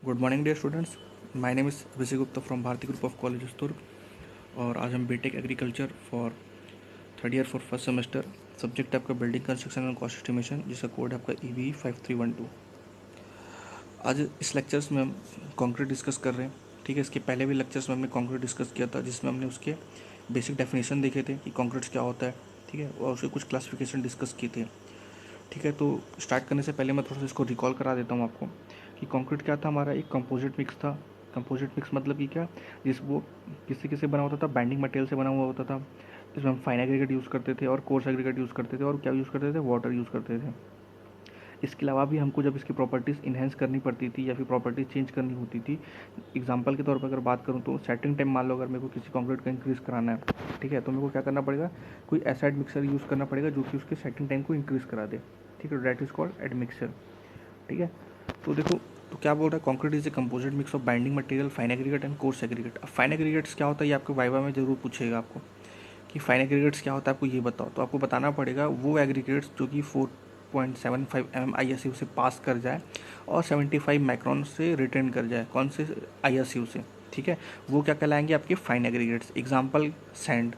Good morning dear students. My name is Abhishek Gupta from Bharati group of colleges Durg. और आज हम BTech agriculture for third year for first semester, subject है आपका building construction and cost estimation, जिसका code है आपका EV5312। आज इस लेक्चर्स में हम कंक्रीट डिस्कस कर रहे हैं। ठीक है, इसके पहले भी लेक्चर्स में हमने कंक्रीट डिस्कस किया था, जिसमें हमने उसके बेसिक डेफिनेशन देखे थे कि कंक्रीट क्या होता है। ठीक है, और उसके कुछ क्लासिफिकेशन डिस्कस किए थे। ठीक है, तो स्टार्ट करने से पहले मैं थोड़ा सा इसको रिकॉल करा देता हूँ आपको कि कंक्रीट क्या था। हमारा एक कंपोजिट मिक्स था। कंपोजिट मिक्स मतलब कि क्या, जिस वो किसी किसी बना होता था, बाइंडिंग मटेरियल से बना हुआ होता था। इसमें हम फाइन एग्रीगेट यूज़ करते थे और कोर्स एग्रीगेट यूज़ करते थे, और क्या यूज़ करते थे, वाटर यूज़ करते थे। इसके अलावा भी हमको जब इसकी प्रॉपर्टीज़ इन्हेंस करनी पड़ती थी या फिर प्रॉपर्टीज़ चेंज करनी होती थी, एग्जांपल के तौर पर अगर बात करूँ तो सेटिंग टाइम मान लो अगर मेरे को किसी कंक्रीट का इंक्रीज़ कराना है, ठीक है, तो मेरे को क्या करना पड़ेगा, कोई एसिड मिक्सर यूज़ करना पड़ेगा जो कि उसके सेटिंग टाइम को इंक्रीज़ करा दे। ठीक है, दैट इज़ कॉल्ड एडमिक्सर। ठीक है, तो देखो, तो क्या बोल रहा है, concrete is a composite mix of binding material, fine aggregate and coarse aggregate. अब फाइन एग्रीगेट्स क्या होता है, ये आपके वाइवा में जरूर पूछेगा आपको कि फाइन एग्रीगेट्स क्या होता है, आपको ये बताओ। तो आपको बताना पड़ेगा वो एग्रीगेट्स जो कि 4.75 mm ISU से पास कर जाए और 75 माइक्रॉन से रिटेन कर जाए। कौन से ISU से? ठीक है, वो क्या कहलाएंगे आपके फाइन एग्रीगेट्स। Example sand.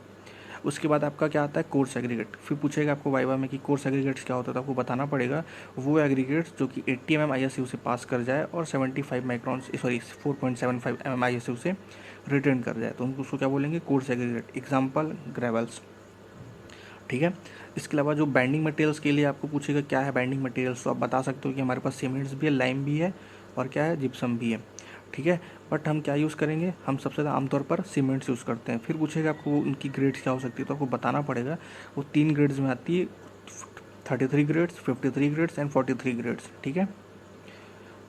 उसके बाद आपका क्या आता है, कोर्स एग्रीगेट। फिर पूछेगा आपको वाइवा में कि कोर्स एग्रीगेट्स क्या होता है, तो आपको बताना पड़ेगा वो एग्रीगेट्स जो कि 80 mm ISU से पास कर जाए और 75 माइक्रॉन, सॉरी 4.75 mm ISU से रिटर्न कर जाए, तो उसको क्या बोलेंगे, कोर्स एग्रीगेट। Example gravels. ठीक है, इसके अलावा जो बाइंडिंग मटेरियल्स के लिए आपको पूछेगा क्या है बाइंडिंग मटेरियल्स, तो आप बता सकते हो कि हमारे पास सीमेंट्स भी है, लाइम भी है, और क्या है, जिप्सम भी है। ठीक है, बट हम क्या यूज़ करेंगे, हम सबसे ज़्यादा आमतौर पर सीमेंट्स यूज़ करते हैं। फिर पूछेगा आपको उनकी ग्रेड्स क्या हो सकती है, तो आपको बताना पड़ेगा वो 3 ग्रेड्स में आती है, 33 ग्रेड्स, 53 ग्रेड्स एंड 43 ग्रेड्स। ठीक है,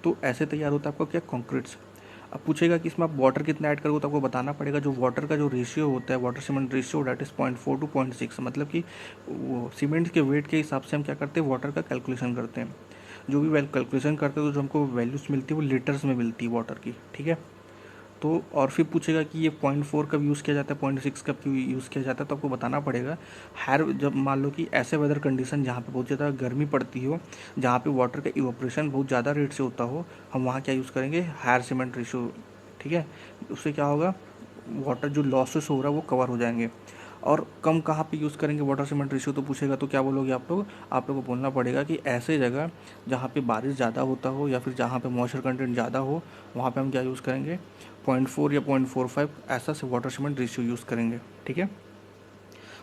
तो ऐसे तैयार होता है आपका क्या, कॉन्क्रीट्स। अब पूछेगा कि इसमें आप वाटर कितना ऐड करोगे, तो आपको बताना पड़ेगा जो वाटर का जो रेशियो होता है, water cement ratio, that is 0.4 to 0.6। मतलब कि वो सीमेंट के वेट के हिसाब से हम क्या करते हैं, वाटर का कैलकुलेशन करते हैं। जो भी कैलकुलेशन करते हैं तो जो हमको वैल्यूज मिलती है वो लीटर्स में मिलती है वाटर की। ठीक है, तो और फिर पूछेगा कि ये 0.4 कब यूज़ किया जाता है, 0.6 कब क्यों यूज़ किया जाता है, तो आपको बताना पड़ेगा। हर जब मान लो कि ऐसे वेदर कंडीशन जहाँ पे बहुत ज़्यादा गर्मी पड़ती हो, जहाँ पे वाटर का इवोपरेशन बहुत ज़्यादा रेट से होता हो, हम वहाँ क्या यूज़ करेंगे, हायर सीमेंट रेशियो। ठीक है, उससे क्या होगा, वाटर जो लॉसेस हो रहा है वो कवर हो जाएंगे। और कम कहाँ पे यूज़ करेंगे वाटर सीमेंट रेशियो, तो पूछेगा तो क्या बोलोगे आप लोग को बोलना पड़ेगा कि ऐसे जगह जहाँ पे बारिश ज़्यादा होता हो या फिर जहाँ पे मॉइस्चर कंटेंट ज़्यादा हो, वहाँ पे हम क्या यूज़ करेंगे, 0.4 या 0.45 ऐसा से वाटर सीमेंट रेशियो यूज़ करेंगे। ठीक है,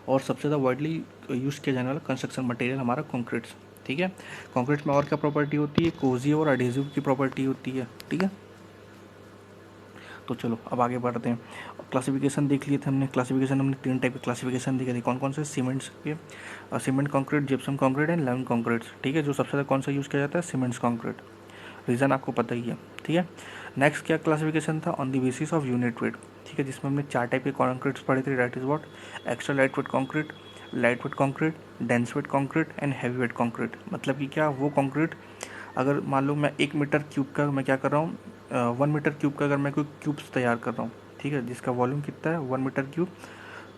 और सबसे ज़्यादा वाइडली यूज़ किया जाने वाला कंस्ट्रक्शन मटेरियल हमारा कंक्रीट्स। ठीक है, कंक्रीट में और क्या प्रॉपर्टी होती है, कोजिव और एडहेसिव की प्रॉपर्टी होती है। ठीक है, तो चलो अब आगे बढ़ते हैं। क्लासिफिकेशन देख लिए थे हमने। क्लासिफिकेशन हमने 3 टाइप के क्लासिफिकेशन देखे थे, कौन कौन से, सीमेंट्स के, cement concrete, gypsum concrete and lime concrete. ठीक है, जो सबसे ज़्यादा कौन सा यूज़ किया जाता है, सीमेंट्स कंक्रीट। रीज़न आपको पता ही है। ठीक है, नेक्स्ट क्या क्लासिफिकेशन था, on the basis of unit weight. ठीक है, जिसमें हमने 4 टाइप के कॉन्क्रीट्स पढ़े थे, that is what, extra light weight concrete, light weight concrete, dense weight concrete and heavy weight concrete. मतलब कि क्या, वो कॉन्क्रीट अगर मान लो मैं 1 मीटर क्यूब का मैं क्या कर रहा हूँ, 1 मीटर क्यूब का अगर मैं कोई क्यूब्स तैयार कर रहा हूँ, ठीक है, जिसका वॉल्यूम कितना है, 1 मीटर क्यूब,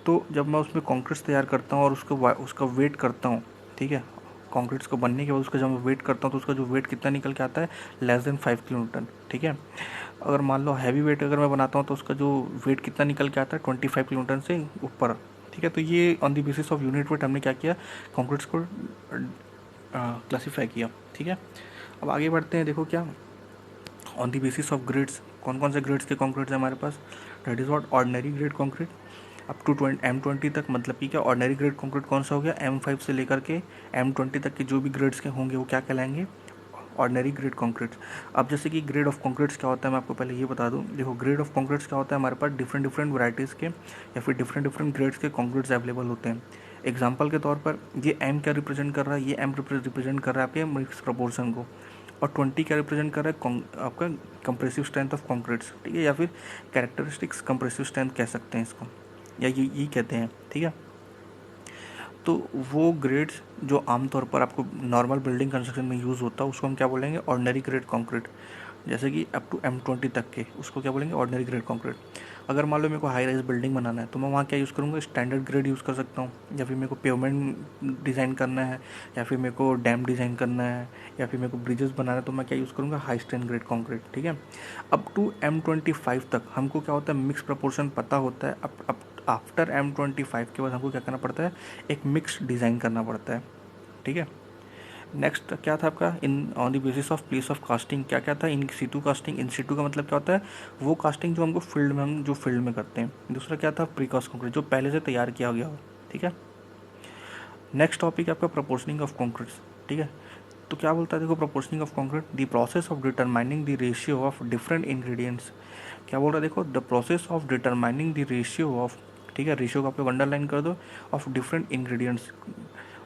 तो जब मैं उसमें कॉन्क्रीट्स तैयार करता हूँ और उसका वेट करता हूँ, ठीक है, कॉन्क्रीट्स को बनने के बाद उसका जब मैं वेट करता हूँ तो उसका जो वेट कितना निकल के आता है, <5 किलो न्यूटन। ठीक है, अगर मान लो हैवी वेट अगर मैं बनाता हूँ तो उसका जो वेट कितना निकल के आता है, 25 किलो न्यूटन से ऊपर। ठीक है, तो ये on the basis of unit weight हमने क्या किया, कॉन्क्रीट्स को क्लासीफाई किया। ठीक है, अब आगे बढ़ते हैं। देखो क्या, on the basis of grades, कौन कौन से ग्रेड्स के कॉन्क्रीट्स हैं हमारे पास, that is what, ordinary grade concrete up to M20 तक। मतलब कि क्या, ऑर्डिनरी ग्रेड कॉन्क्रीट कौन सा हो गया, M5 से लेकर के M20 तक के जो भी ग्रेड्स के होंगे वो क्या कहलाएंगे, ऑर्डिनरी ग्रेड कॉन्क्रीट्स। अब जैसे कि ग्रेड ऑफ कॉन्क्रीट्स क्या होता है, मैं आपको पहले ये बता दूं। देखो, ग्रेड ऑफ कॉन्क्रीट्स क्या होता है, हमारे पास डिफरेंट डिफरेंट वैराइटीज़ के या फिर डिफरेंट डिफरेंट ग्रेड्स के कॉन्क्रीट्स अवेलेबल होते हैं। एग्जाम्पल के तौर पर ये M क्या रिप्रेजेंट कर रहा है, ये M रिप्रेजेंट कर रहा है आपके मिक्स प्रपोर्शन को, और 20 क्या रिप्रेजेंट कर रहा है, आपका कंप्रेसिव स्ट्रेंथ ऑफ कॉन्क्रीट्स। ठीक है, या फिर कैरेक्टरिस्टिक्स कंप्रेसिव स्ट्रेंथ कह सकते हैं इसको, या ये कहते हैं। ठीक है, तो वो ग्रेड्स जो आमतौर पर आपको नॉर्मल बिल्डिंग कंस्ट्रक्शन में यूज़ होता है उसको हम क्या बोलेंगे, ऑर्डिनरी ग्रेड कंक्रीट। जैसे कि अप टू M20 तक के, उसको क्या बोलेंगे, ऑर्डिनरी ग्रेड कंक्रीट। अगर मान लो मेरे को हाई राइज बिल्डिंग बनाना है तो मैं वहाँ क्या यूज़ करूँगा, स्टैंडर्ड ग्रेड यूज़ कर सकता हूँ। या फिर मेरे को पेवमेंट डिज़ाइन करना है, या फिर मेरे को डैम डिज़ाइन करना है, या फिर मेरे को ब्रिजेस बनाना है, तो मैं क्या यूज़ करूँगा, हाई स्ट्रेंथ ग्रेड कंक्रीट। ठीक है। अप टू M25 तक हमको क्या होता है, मिक्स प्रपोर्शन पता होता है। अब आफ्टर M25 के बाद हमको क्या करना पड़ता है, एक मिक्स डिज़ाइन करना पड़ता है। ठीक है। नेक्स्ट क्या था आपका, in on the basis of place of casting, क्या क्या था, in situ casting. In situ का मतलब क्या होता है, वो कास्टिंग जो हमको फील्ड में, हम जो फील्ड में करते हैं। दूसरा क्या था, प्रीकास्ट कंक्रीट, जो पहले से तैयार किया गया हो। ठीक है। नेक्स्ट टॉपिक है आपका प्रोपोर्शनिंग ऑफ कंक्रीट्स। ठीक है। तो क्या बोलता है, देखो, proportioning of concrete, the process of determining the ratio of different ingredients. क्या बोल रहा है, देखो, the process of determining the ratio of, ठीक है, रेशियो को आप लोग अंडरलाइन कर दो, of different ingredients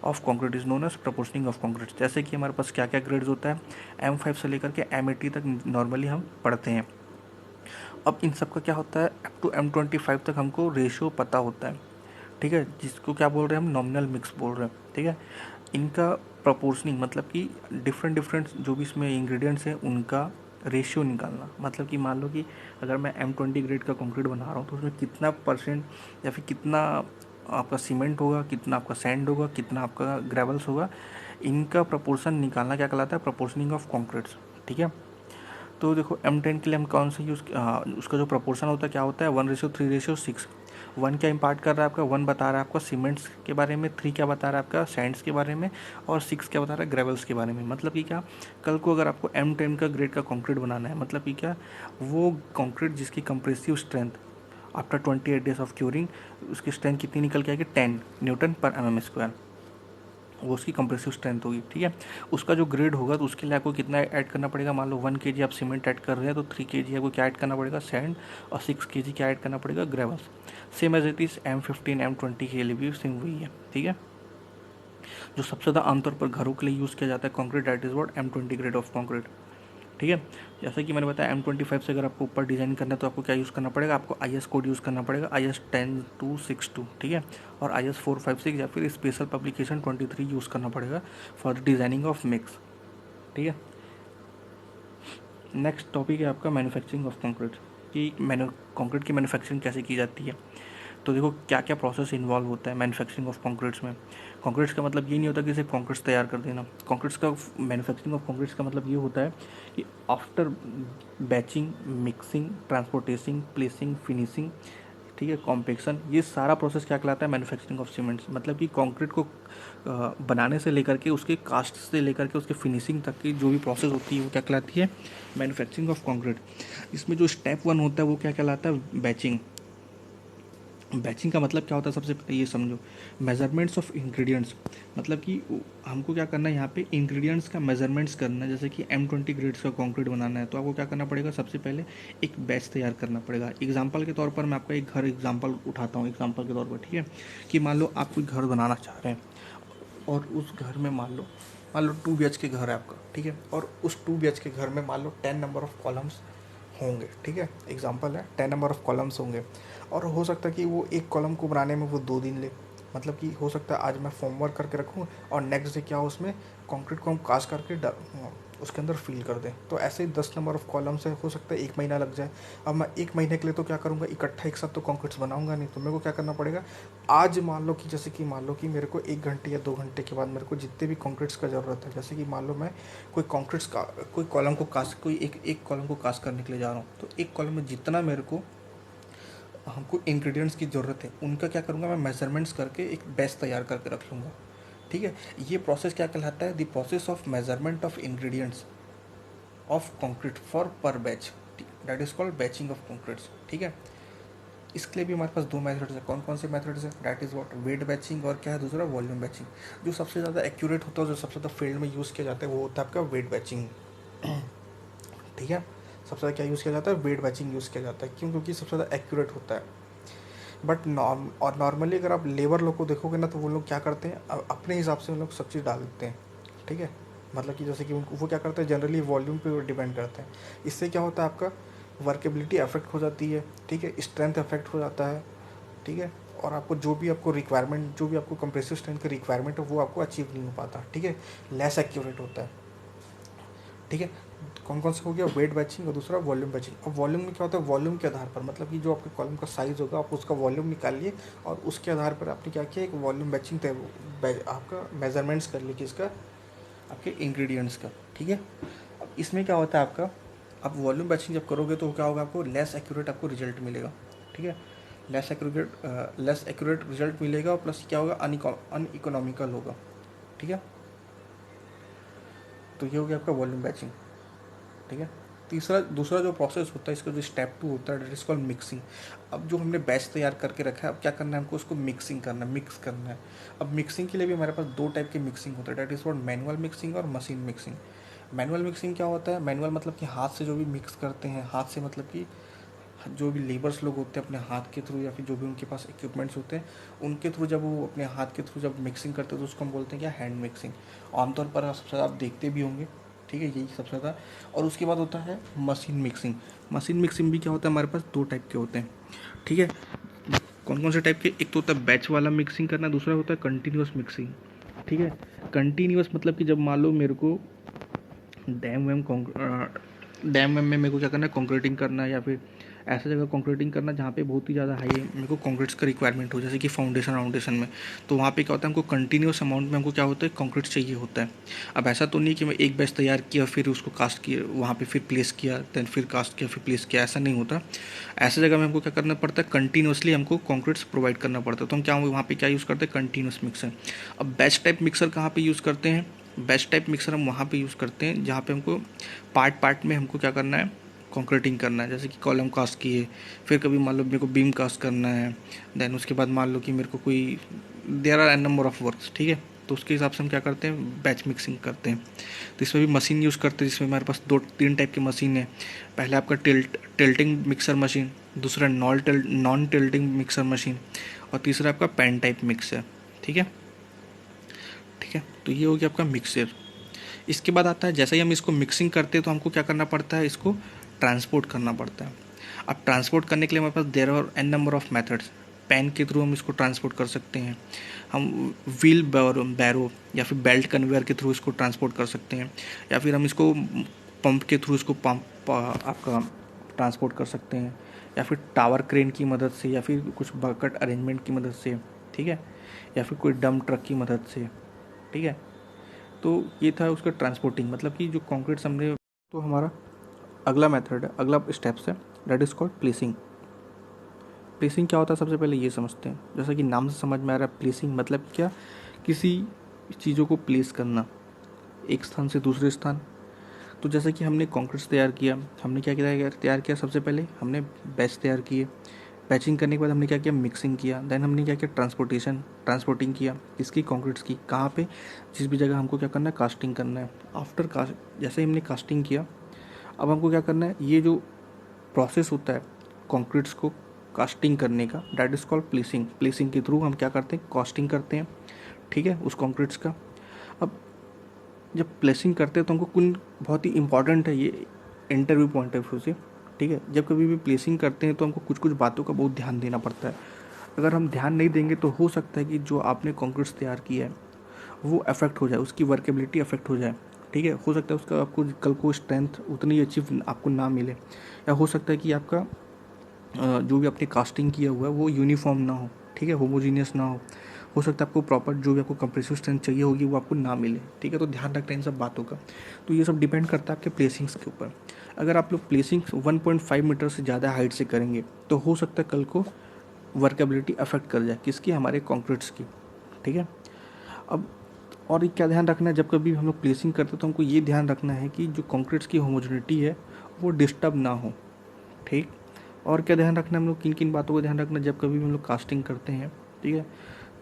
of concrete is known as proportioning of concrete. जैसे कि हमारे पास क्या क्या ग्रेड्स होता है, M5 से लेकर के M80 तक नॉर्मली हम पढ़ते हैं। अब इन सब का क्या होता है, अप टू M25 तक हमको रेशियो पता होता है। ठीक है, जिसको क्या बोल रहे हैं हम, नॉमिनल मिक्स बोल रहे हैं। ठीक है। इनका प्रोपोर्शनिंग मतलब कि डिफरेंट डिफरेंट जो भी इसमें इंग्रेडिएंट्स हैं उनका रेशियो निकालना। मतलब कि मान लो कि अगर मैं M20 ग्रेड का कंक्रीट बना रहा हूँ तो उसमें कितना परसेंट या फिर कितना आपका सीमेंट होगा, कितना आपका सैंड होगा, कितना आपका ग्रेवल्स होगा, इनका प्रोपोर्शन निकालना क्या कहलाता है, प्रोपोर्शनिंग ऑफ कंक्रीट्स। ठीक है। तो देखो M10 के लिए हम कौन सा यूज़, उसका जो प्रोपोर्शन होता है क्या होता है, 1:3:6। 1 क्या इम्पार्ट कर रहा है आपका, 1 बता रहा है आपका सीमेंट्स के बारे में, 3 क्या बता रहा है आपका सैंड्स के बारे में, और 6 क्या बता रहा है ग्रेवल्स के बारे में। मतलब कि क्या, कल को अगर आपको M10 का ग्रेड का कंक्रीट बनाना है, मतलब कि क्या, वो कंक्रीट जिसकी compressive strength after 28 days of curing, उसकी स्ट्रेंथ कितनी निकल के आएगी, 10 न्यूटन पर mm², वो उसकी कंप्रेसिव स्ट्रेंथ होगी। ठीक है। उसका जो ग्रेड होगा तो उसके लिए आपको कितना ऐड करना पड़ेगा, मान लो 1 kg आप सीमेंट ऐड कर रहे हैं तो 3 kg आपको क्या ऐड करना पड़ेगा, सैंड, और 6 kg क्या ऐड करना पड़ेगा, gravels. Same as it is M15 M20 के लिए भी सेम वही है। ठीक है। जो सबसे ज़्यादा आमतौर पर घरों के लिए यूज़ किया जाता है concrete, that is what, M20 grade of concrete. ठीक है। जैसे कि मैंने बताया M25 से अगर आपको ऊपर डिज़ाइन करना है तो आपको क्या यूज़ करना पड़ेगा, आपको IS कोड यूज़ करना पड़ेगा, IS 10262। ठीक है। और IS 456 या फिर स्पेशल पब्लिकेशन 23 यूज़ करना पड़ेगा for the designing of mix. ठीक है। नेक्स्ट टॉपिक है आपका मैन्युफैक्चरिंग ऑफ कंक्रीट, कि कंक्रीट की मैन्युफैक्चरिंग कैसे की जाती है। तो देखो क्या क्या प्रोसेस इन्वॉल्व होता है मैन्युफैक्चरिंग ऑफ कंक्रीट्स में। कंक्रीट्स का मतलब ये नहीं होता कि सिर्फ कंक्रीट्स तैयार कर देना। कंक्रीट्स का मैन्युफैक्चरिंग ऑफ कंक्रीट्स का मतलब ये होता है कि after batching, mixing, transportation, placing, finishing, ठीक है, कॉम्पेक्शन, ये सारा प्रोसेस क्या कहलाता है, मैन्युफैक्चरिंग ऑफ सीमेंट्स। मतलब कि कंक्रीट को बनाने से लेकर के उसके कास्ट से लेकर के उसके फिनिशिंग तक की जो भी प्रोसेस होती है वो क्या कहलाती है, मैन्युफैक्चरिंग ऑफ कंक्रीट। इसमें जो स्टेप 1 होता है वो क्या कहलाता है, बैचिंग। बैचिंग का मतलब क्या होता है, सबसे पहले ये समझो, मेजरमेंट्स ऑफ इंग्रेडिएंट्स। मतलब कि हमको क्या करना है यहाँ पे, इंग्रेडिएंट्स का मेजरमेंट्स करना है। जैसे कि M20 ग्रेड्स का कंक्रीट बनाना है तो आपको क्या करना पड़ेगा, सबसे पहले एक बैच तैयार करना पड़ेगा। एग्जांपल के तौर पर मैं आपका एक घर एग्जांपल उठाता हूँ, एग्जांपल के तौर पर। ठीक है। कि मान लो आप कोई घर बनाना चाह रहे हैं और उस घर में मान लो 2 BH के घर है आपका। ठीक है। और उस 2 BH के घर में मान लो 10 नंबर ऑफ कॉलम्स होंगे। ठीक है। एग्जांपल है, 10 नंबर ऑफ कॉलम्स होंगे। और हो सकता है कि वो एक कॉलम को बनाने में वो 2 दिन ले। मतलब कि हो सकता है आज मैं फॉर्मवर्क करके रखूँ और नेक्स्ट डे क्या हो, उसमें कंक्रीट को हम कास्ट करके उसके अंदर फिल कर दें। तो ऐसे ही 10 नंबर ऑफ कॉलम से हो सकता है 1 महीना लग जाए। अब मैं 1 महीने के लिए तो क्या करूँगा, इकट्ठा एक साथ तो कंक्रीट्स बनाऊंगा नहीं। तो मेरे को क्या करना पड़ेगा, आज मान लो कि जैसे कि मान लो कि मेरे को 1 घंटे या 2 घंटे के बाद मेरे को जितने भी कंक्रीट्स का ज़रूरत है, जैसे कि मान लो मैं कोई कंक्रीट्स का कोई कॉलम को कास्ट, कोई एक कॉलम को कास्ट करने के लिए जा रहा हूँ, तो एक कॉलम में जितना मेरे को हमको इंग्रेडिएंट्स की ज़रूरत है उनका क्या करूँगा, मैं मेजरमेंट्स करके एक बैच तैयार करके रख लूँगा। ठीक है। ये प्रोसेस क्या कहलाता है, the process of measurement of ingredients of concrete for per batch, that is called batching of concretes. ठीक है। इसके लिए भी हमारे पास 2 मेथड्स है। कौन कौन से मेथड्स है, that is what, wet batching, और क्या है दूसरा, वॉल्यूम बैचिंग। जो सबसे ज़्यादा एक्यूरेट होता है, जो सबसे ज़्यादा फील्ड में यूज़ किया जाता है, वो होता है आपका वेट बैचिंग। ठीक है। सबसे ज़्यादा क्या यूज़ किया जाता है, वेट बैचिंग यूज़ किया जाता है। क्यों, क्योंकि सबसे ज़्यादा एक्यूरेट होता है। बट नॉर्मली अगर आप लेबर लोग को देखोगे ना, तो वो लोग क्या करते हैं, अपने हिसाब से वो लोग सब चीज़ डाल देते हैं। ठीक है। मतलब कि जैसे कि वो क्या करते हैं, जनरली वॉल्यूम पे डिपेंड करते हैं। इससे क्या होता है, आपका वर्केबिलिटी अफेक्ट हो जाती है। ठीक है। स्ट्रेंथ अफेक्ट हो जाता है। ठीक है। और आपको जो भी आपको रिक्वायरमेंट, जो भी आपको कंप्रेसिव स्ट्रेंथ का रिक्वायरमेंट है, वो आपको अचीव नहीं हो पाता। ठीक है। लेस एक्यूरेट होता है। ठीक है। कौन कौन सा हो गया, वेट बैचिंग और दूसरा वॉल्यूम बैचिंग। अब वॉल्यूम में क्या होता है, वॉल्यूम के आधार पर, मतलब कि जो आपके कॉलम का साइज़ होगा आप उसका वॉल्यूम निकालिए और उसके आधार पर आपने क्या किया, एक वॉल्यूम बैचिंग आपका मेजरमेंट्स कर लिए किसका, आपके इंग्रेडिएंट्स का। ठीक है, अब इसमें क्या होता है आपका, आप वॉल्यूम बैचिंग जब करोगे तो क्या होगा, आपको लेस एक्यूरेट आपको रिजल्ट मिलेगा। ठीक है, लेस एक्यूरेट रिजल्ट मिलेगा और प्लस क्या होगा, अनइकोनॉमिकल होगा। ठीक है, तो ये हो गया आपका वॉल्यूम बैचिंग। ठीक है, दूसरा जो प्रोसेस होता है, इसका जो स्टेप 2 होता है, डेट इज कॉल्ड मिक्सिंग। अब जो हमने बैच तैयार करके रखा है, अब क्या करना है हमको, उसको मिक्सिंग करना है, मिक्स करना है। अब मिक्सिंग के लिए भी हमारे पास दो टाइप की मिक्सिंग होता है, that is called manual mixing और मशीन मिक्सिंग। मैनुअल मिक्सिंग क्या होता है, मैनुअल मतलब कि हाथ से जो भी मिक्स करते हैं, हाथ से मतलब कि जो भी लेबर्स लोग होते हैं अपने हाथ के थ्रू, या फिर जो भी उनके पास इक्विपमेंट्स होते हैं उनके थ्रू, जब वो अपने हाथ के थ्रू जब मिक्सिंग करते हैं तो उसको हम बोलते हैं क्या, हैंड मिक्सिंग। आमतौर पर सबसे ज़्यादा आप देखते भी होंगे। ठीक है, यही सबसे ज़्यादा। और उसके बाद होता है मशीन मिक्सिंग। मशीन मिक्सिंग भी क्या होता है, हमारे पास दो टाइप के होते हैं। ठीक है, कौन कौन से टाइप के, एक तो होता है बैच वाला मिक्सिंग करना, दूसरा होता है कंटिन्यूस मिक्सिंग। ठीक है, कंटिन्यूस मतलब कि जब मान लो मेरे को डैम वैम में मेरे को क्या करना है, कंक्रीटिंग करना है, या फिर ऐसा जगह कंक्रीटिंग करना जहाँ पे बहुत ही ज़्यादा हाई मेरे को कंक्रीट्स का रिक्वायरमेंट हो, जैसे कि फाउंडेशन में। तो वहाँ पे क्या होता है, हमको कंटिन्यूस अमाउंट में हमको क्या होता है, कंक्रीट चाहिए होता है। अब ऐसा तो नहीं कि मैं एक बैच तैयार किया फिर उसको कास्ट किया, वहाँ पे फिर प्लेस किया, देन फिर कास्ट किया, फिर प्लेस किया, ऐसा नहीं होता। ऐसा जगह में हमको क्या करना पड़ता है, कंटिन्यूसली हमको कंक्रीट्स प्रोवाइड करना पड़ता है। तो हम क्या वहाँ पे क्या यूज़ करते हैं, कंटिन्यूस मिक्सर। अब बैच टाइप मिक्सर कहाँ पे यूज़ करते हैं, बेस्ट टाइप मिक्सर हम वहाँ पे यूज़ करते हैं जहाँ पे हमको पार्ट पार्ट में हमको क्या करना है, कंक्रीटिंग करना है। जैसे कि कॉलम कास्ट किए, फिर कभी मान लो मेरे को बीम कास्ट करना है, देन उसके बाद मान लो कि मेरे को कोई, there are an number of works. ठीक है, तो उसके हिसाब से हम क्या करते हैं, बैच मिक्सिंग करते हैं। तो इसमें भी मशीन यूज़ करते हैं, जिसमें हमारे पास दो तीन टाइप की मशीन है। पहले आपका टिल्टिंग मिक्सर मशीन, दूसरा नॉन टिल्टिंग मिक्सर मशीन, और तीसरा आपका पेन टाइप मिक्सर। ठीक है, ठीक है, तो ये हो गया आपका मिक्सर। इसके बाद आता है, जैसे ही हम इसको मिक्सिंग करते हैं तो हमको क्या करना पड़ता है, इसको ट्रांसपोर्ट करना पड़ता है। अब ट्रांसपोर्ट करने के लिए हमारे पास there are an number of methods. Pen के थ्रू हम इसको ट्रांसपोर्ट कर सकते हैं, हम व्हील बैरो या फिर बेल्ट कन्वेयर के थ्रू इसको ट्रांसपोर्ट कर सकते हैं, या फिर हम इसको पंप के थ्रू इसको पंप आपका ट्रांसपोर्ट कर सकते हैं, या फिर टावर क्रेन की मदद से, या फिर कुछ बकेट अरेंजमेंट की मदद से। ठीक है, या फिर कोई डंप ट्रक की मदद से। ठीक है, तो ये था उसका ट्रांसपोर्टिंग, मतलब कि जो कंक्रीट हमने, तो हमारा अगला मेथड है, अगला स्टेप्स है, that is called placing. Placing क्या होता है, सबसे पहले ये समझते हैं। जैसा कि नाम से समझ में आ रहा है, प्लेसिंग मतलब क्या, किसी चीज़ों को प्लेस करना एक स्थान से दूसरे स्थान। तो जैसे कि हमने कंक्रीट तैयार किया, हमने क्या किया, सबसे पहले हमने बैच तैयार किए। बैचिंग करने के बाद हमने क्या किया, मिक्सिंग किया। देन हमने क्या किया, ट्रांसपोर्टिंग किया, इसकी कंक्रीट्स की, कहाँ पे, जिस भी जगह हमको क्या करना है, कास्टिंग करना है। आफ्टर कास्ट, जैसे ही हमने कास्टिंग किया, अब हमको क्या करना है, ये जो प्रोसेस होता है कंक्रीट्स को कास्टिंग करने का, that is called placing. Placing के थ्रू हम क्या करते हैं, कास्टिंग करते हैं। ठीक है, उस कंक्रीट्स का। अब जब प्लेसिंग करते हैं तो हमको कुछ बहुत ही इंपॉर्टेंट है ये इंटरव्यू पॉइंट ऑफ व्यू से। ठीक है, जब कभी भी प्लेसिंग करते हैं तो हमको कुछ कुछ बातों का बहुत ध्यान देना पड़ता है। अगर हम ध्यान नहीं देंगे तो हो सकता है कि जो आपने कंक्रीट्स तैयार किया है वो अफेक्ट हो जाए, उसकी वर्केबिलिटी अफेक्ट हो जाए। ठीक है, हो सकता है उसका आपको कल को स्ट्रेंथ उतनी अच्छी आपको ना मिले, या हो सकता है कि आपका जो भी आपने कास्टिंग किया हुआ है वो यूनिफॉर्म ना हो। ठीक है, होमोजीनियस ना हो सकता है आपको प्रॉपर जो भी आपको कंप्रेसिव स्ट्रेंथ चाहिए होगी वो आपको ना मिले। ठीक है, तो ध्यान रखना इन सब बातों का। तो ये सब डिपेंड करता है आपके प्लेसिंग्स के ऊपर। अगर आप लोग प्लेसिंग 1.5 मीटर से ज़्यादा हाइट से करेंगे तो हो सकता है कल को वर्केबिलिटी अफेक्ट कर जाए, किसकी, हमारे कॉन्क्रीट्स की। ठीक है, अब और क्या ध्यान रखना है, जब कभी हम लोग प्लेसिंग करते हैं तो हमको ये ध्यान रखना है कि जो कॉन्क्रीट्स की होमोजेनिटी है वो डिस्टर्ब ना हो। ठीक, और क्या ध्यान रखना है, हम लोग किन किन बातों का ध्यान रखना है जब कभी भी हम लोग कास्टिंग करते हैं। ठीक है,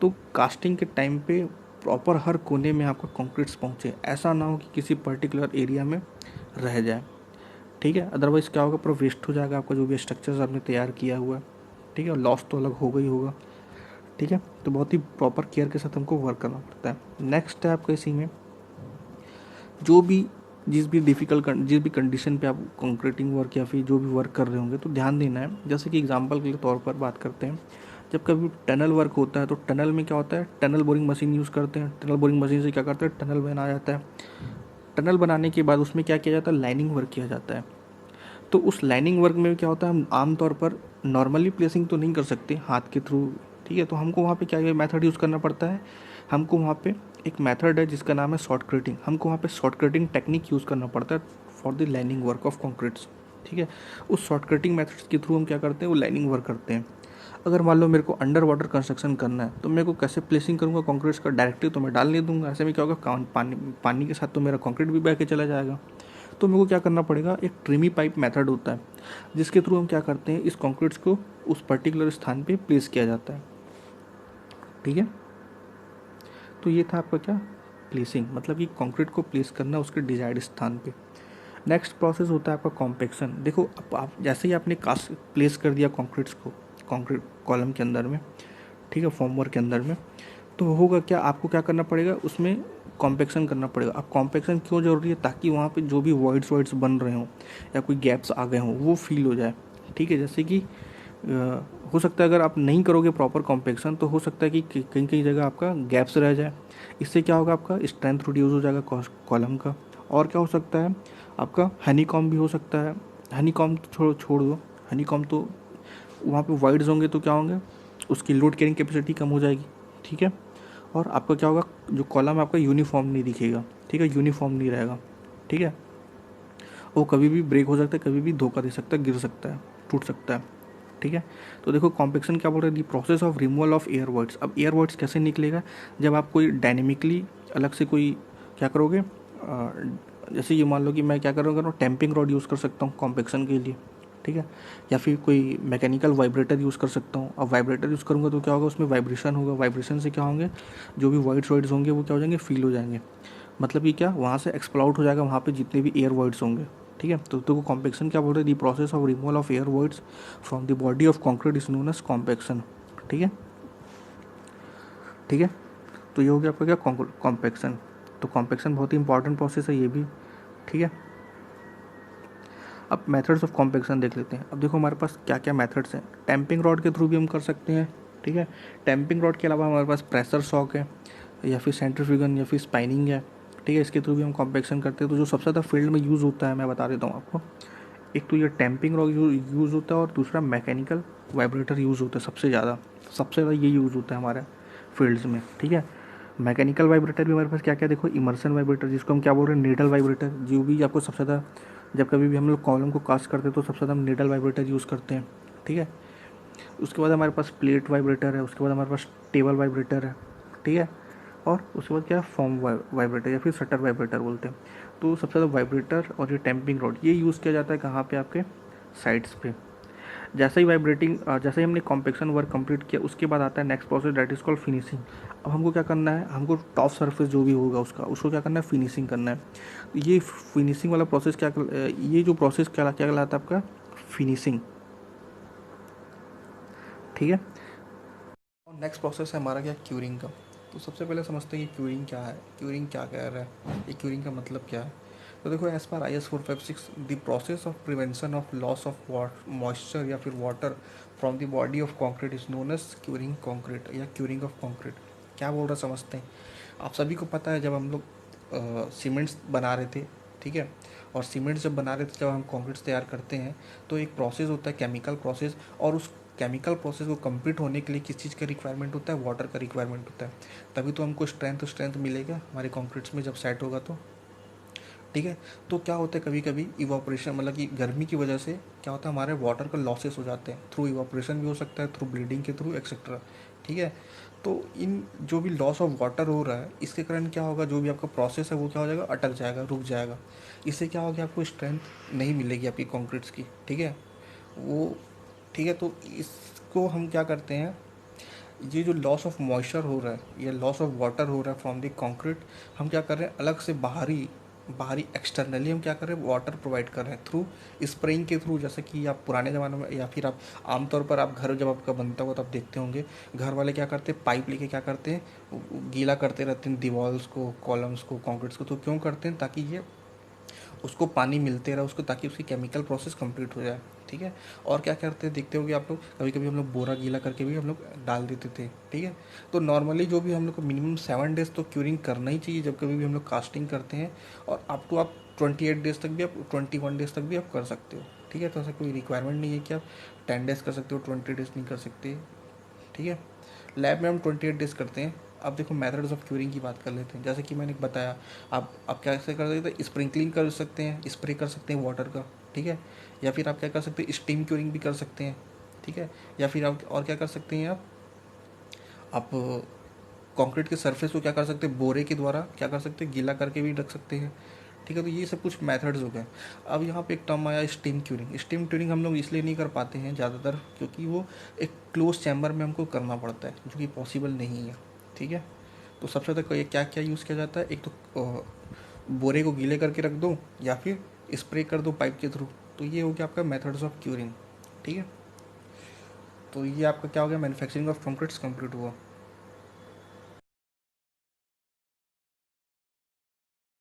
तो कास्टिंग के टाइम पे प्रॉपर हर कोने में आपका कॉन्क्रीट्स पहुँचे, ऐसा ना हो कि किसी पर्टिकुलर एरिया में रह जाए। ठीक है, अदरवाइज़ क्या होगा, पूरा वेस्ट हो जाएगा आपका जो भी स्ट्रक्चर्स आपने तैयार किया हुआ है। ठीक है, लॉस तो अलग होगा ही होगा। ठीक है, तो बहुत ही प्रॉपर केयर के साथ हमको वर्क करना पड़ता है। नेक्स्ट है आपका इसी में, जो भी जिस भी कंडीशन पे आप कंक्रीटिंग वर्क या फिर जो भी वर्क कर रहे होंगे तो ध्यान देना है। जैसे कि एग्जांपल के तौर पर बात करते हैं, जब कभी टनल वर्क होता है तो टनल में क्या होता है, टनल बोरिंग मशीन यूज़ करते हैं। टनल बोरिंग मशीन से क्या करते हैं, टनल बना जाता है। टनल बनाने के बाद उसमें क्या किया जाता है, लाइनिंग वर्क किया जाता है। तो उस लाइनिंग वर्क में क्या होता है, हम आमतौर पर नॉर्मली प्लेसिंग तो नहीं कर सकते हाथ के थ्रू, ठीक है। तो हमको वहाँ पे क्या मेथड यूज़ करना पड़ता है, हमको वहाँ पे एक मेथड है जिसका नाम है शॉर्टकटिंग। हमको वहाँ पे शॉर्टकटिंग टेक्निक यूज़ करना पड़ता है for the lining work of concretes, ठीक है। उस शॉर्टकटिंग मेथड्स के थ्रू हम क्या करते हैं, वो लाइनिंग वर्क करते हैं। अगर मान लो मेरे को अंडर वाटर कंस्ट्रक्शन करना है तो मेरे को कैसे प्लेसिंग करूँगा कॉन्क्रीट्स का, डायरेक्टली तो मैं डाल नहीं दूंगा। ऐसे में क्या होगा, पानी पानी के साथ तो मेरा कॉन्क्रीट भी बह के चला जाएगा। तो मेरे को क्या करना पड़ेगा, एक ट्रिमी पाइप मेथड होता है जिसके थ्रू हम क्या करते हैं, इस कॉन्क्रीट्स को उस पर्टिकुलर स्थान पे प्लेस किया जाता है, ठीक है। तो ये था आपका क्या, प्लेसिंग, मतलब कि कंक्रीट को प्लेस करना उसके डिजायर्ड स्थान पे। नेक्स्ट प्रोसेस होता है आपका कॉम्पेक्शन। देखो आप जैसे ही आपने कास्ट प्लेस कर दिया कंक्रीट्स को कंक्रीट कॉलम के अंदर में, ठीक है, फॉर्मवर्क के अंदर में, तो होगा क्या, आपको क्या करना पड़ेगा, उसमें कॉम्पेक्शन करना पड़ेगा। अब कॉम्पेक्शन क्यों जरूरी है, ताकि वहाँ पे जो भी वॉइड्स बन रहे हों या कोई गैप्स आ गए हों वो फील हो जाए, ठीक है। जैसे कि हो सकता है अगर आप नहीं करोगे प्रॉपर कॉम्पेक्शन तो हो सकता है कि कहीं कहीं जगह आपका गैप्स रह जाए। इससे क्या होगा, आपका स्ट्रेंथ रिड्यूस हो जाएगा कॉलम का। और क्या हो सकता है, आपका हनी कॉम भी हो सकता है। हनी कॉम तो छोड़ दो, हनी कॉम तो वहाँ पे वाइड्स होंगे तो क्या होंगे, उसकी लोड कैरिंग कैपेसिटी कम हो जाएगी, ठीक है। और आपका क्या होगा, जो कॉलम आपका यूनिफॉर्म नहीं दिखेगा, ठीक है, यूनिफॉर्म नहीं रहेगा, ठीक है। वो कभी भी ब्रेक हो सकता है, कभी भी धोखा दे सकता है, गिर सकता है, टूट सकता है, ठीक है। तो देखो कॉम्पेक्शन क्या बोल रहा है, दी process of removal of air words. अब एयर वर्ड्स कैसे निकलेगा, जब आप कोई डायनेमिकली अलग से कोई क्या करोगे, जैसे ये मान लो कि मैं क्या करूँगा, टैंपिंग रॉड यूज़ कर सकता हूँ कॉम्पेक्शन के लिए, ठीक है। या फिर कोई मैकेनिकल वाइब्रेटर यूज़ कर सकता हूँ। अब वाइब्रेटर यूज़ करूँगा तो क्या होगा, उसमें वाइब्रेशन होगा, वाइब्रेशन से क्या होंगे, जो भी वाइड्स होंगे वो क्या हो जाएंगे, फील हो जाएंगे। मतलब कि क्या, वहाँ से एक्सप्लाउट हो जाएगा वहाँ पे जितने भी एयर वर्ड्स होंगे, ठीक है। तो कॉम्पेक्शन क्या बोल रहे हैं, the process of removal of air voids from the body of concrete is known as compaction, ठीक है, ठीक है। तो ये हो गया आपका क्या, कॉम्पेक्शन। तो कॉम्पेक्शन बहुत ही इंपॉर्टेंट प्रोसेस है ये भी, ठीक है। अब मेथड्स ऑफ कॉम्पेक्शन देख लेते हैं। अब देखो हमारे पास क्या क्या मेथड्स हैं। टैंपिंग रॉड के थ्रू भी हम कर सकते हैं, ठीक है। टैंपिंग रॉड के अलावा हमारे पास प्रेशर सॉक है, या फिर सेंट्रीफ्यूगन, या फिर स्पाइनिंग है, ठीक है। इसके थ्रू भी हम कॉम्पेक्शन करते हैं। तो जो सबसे ज़्यादा फील्ड में यूज़ होता है मैं बता देता हूँ आपको। एक तो ये टैंपिंग रॉड यूज़ होता है और दूसरा मैकेनिकल वाइब्रेटर यूज़ होता है। सबसे ज़्यादा ये यूज़ होता है हमारे फील्ड्स में, ठीक है। मैकेनिकल वाइब्रेटर भी हमारे पास क्या क्या देखो, इमर्सन वाइब्रेटर जिसको हम क्या बोल रहे हैं, नीडल वाइब्रेटर, जो भी आपको सबसे ज़्यादा, जब कभी भी हम लोग कॉलम को कास्ट करते हैं तो सबसे ज़्यादा हम नीडल वाइब्रेटर यूज़ करते हैं, ठीक है। उसके बाद हमारे पास प्लेट वाइब्रेटर है, उसके बाद हमारे पास टेबल वाइब्रेटर है, ठीक है। और उसके बाद क्या है, फॉर्म वाइब्रेटर या फिर शटर वाइब्रेटर बोलते हैं। तो सबसे ज़्यादा वाइब्रेटर और ये टैंपिंग रॉड ये यूज़ किया जाता है कहाँ पे, आपके साइड्स पे। जैसे ही हमने कॉम्पेक्शन वर्क कंप्लीट किया उसके बाद आता है next process, that is called finishing. अब हमको क्या करना है, हमको टॉप सरफेस जो भी होगा उसको क्या करना है, फिनिशिंग करना है। ये फिनिशिंग वाला प्रोसेस ये जो प्रोसेस क्या कहलाता है आपका, फिनिशिंग, ठीक है। और नेक्स्ट प्रोसेस है हमारा क्या, क्यूरिंग का। तो सबसे पहले समझते हैं कि क्यूरिंग क्या है, क्यूरिंग क्या कह रहा है, ये क्यूरिंग का मतलब क्या है। तो देखो एज पर IS 456 the process of prevention of loss of moisture या फिर water from the body of concrete is known as curing concrete या क्यूरिंग ऑफ कॉन्क्रीट। क्या बोल रहा समझते हैं। आप सभी को पता है जब हम लोग सीमेंट्स बना रहे थे, ठीक है, और सीमेंट्स जब बना रहे थे, जब हम कॉन्क्रीट्स तैयार करते हैं तो एक प्रोसेस होता है केमिकल प्रोसेस, और उस केमिकल प्रोसेस को कंप्लीट होने के लिए किस चीज़ का रिक्वायरमेंट होता है, वाटर का रिक्वायरमेंट होता है। तभी तो हमको स्ट्रेंथ मिलेगा हमारे कॉन्क्रीट्स में जब सेट होगा तो, ठीक है। तो क्या होता है, कभी कभी इवापोरेशन मतलब कि गर्मी की वजह से क्या होता है, हमारे वाटर का लॉसेस हो जाते हैं, थ्रू इवापोरेशन भी हो सकता है, थ्रू ब्लीडिंग के थ्रू एक्सेट्रा, ठीक है। तो इन जो भी लॉस ऑफ वाटर हो रहा है इसके कारण क्या होगा, जो भी आपका प्रोसेस है वो क्या हो जाएगा, अटक जाएगा, रुक जाएगा। इससे क्या होगा, आपको स्ट्रेंथ नहीं मिलेगी आपकी कॉन्क्रीट्स की, ठीक है वो, ठीक है। तो इसको हम क्या करते हैं, ये जो लॉस ऑफ मॉइस्चर हो रहा है या लॉस ऑफ वाटर हो रहा है फ्रॉम द कंक्रीट, हम क्या कर रहे हैं, अलग से बाहरी बाहरी एक्सटर्नली हम क्या कर रहे हैं, वाटर प्रोवाइड कर रहे हैं थ्रू स्प्रेइंग के थ्रू। जैसे कि आप पुराने ज़माने में या फिर आप आमतौर पर आप घर जब आपका बनता होगा तो आप देखते होंगे घर वाले क्या करते हैं, पाइप लेके क्या करते हैं, गीला करते रहते हैं दीवार्स को, कॉलम्स को, कॉन्क्रीट्स को। तो क्यों करते हैं, ताकि ये उसको पानी मिलते रहे उसको, ताकि उसकी केमिकल प्रोसेस कंप्लीट हो जाए। ठीक है। और क्या करते हैं देखते होगे आप लोग, कभी कभी हम लोग बोरा गीला करके भी हम लोग डाल देते थे। ठीक है। तो नॉर्मली जो भी हम लोग को मिनिमम 7 डेज तो क्यूरिंग करना ही चाहिए जब कभी भी हम लोग कास्टिंग करते हैं। और अप टू आप 28 डेज तक भी, आप 21 डेज तक भी आप कर सकते हो। ठीक है। तो ऐसा कोई रिक्वायरमेंट नहीं है कि आप 10 डेज कर सकते हो, 20 डेज नहीं कर सकते। ठीक है। लैब में हम 28 डेज करते हैं। अब देखो मेथड्स ऑफ क्यूरिंग की बात कर लेते हैं। जैसे कि मैंने बताया, आप कैसे कर सकते हैं, स्प्रिंकलिंग कर सकते हैं, स्प्रे कर सकते हैं वाटर का। ठीक है। या फिर आप क्या कर सकते हैं, स्टीम क्यूरिंग भी कर सकते हैं। ठीक है। या फिर आप और क्या कर सकते हैं, आप कंक्रीट के सरफेस को क्या कर सकते हैं, बोरे के द्वारा क्या कर सकते हैं, गीला करके भी रख सकते हैं। ठीक है। तो ये सब कुछ मेथड्स हो गए। अब यहाँ पे एक टर्म आया स्टीम क्यूरिंग। स्टीम क्यूरिंग हम लोग इसलिए नहीं कर पाते हैं ज़्यादातर, क्योंकि वो एक क्लोज चैम्बर में हमको करना पड़ता है, जो कि पॉसिबल नहीं है। ठीक है। तो सबसे ज़्यादा क्या क्या यूज़ किया जाता है, एक तो बोरे को गीले करके रख दो, या फिर स्प्रे कर दो पाइप के थ्रू। तो ये हो गया आपका मेथड्स ऑफ क्यूरिंग। ठीक है। तो ये आपका क्या हो गया, मैन्युफैक्चरिंग ऑफ कंक्रीट्स कंप्लीट हुआ।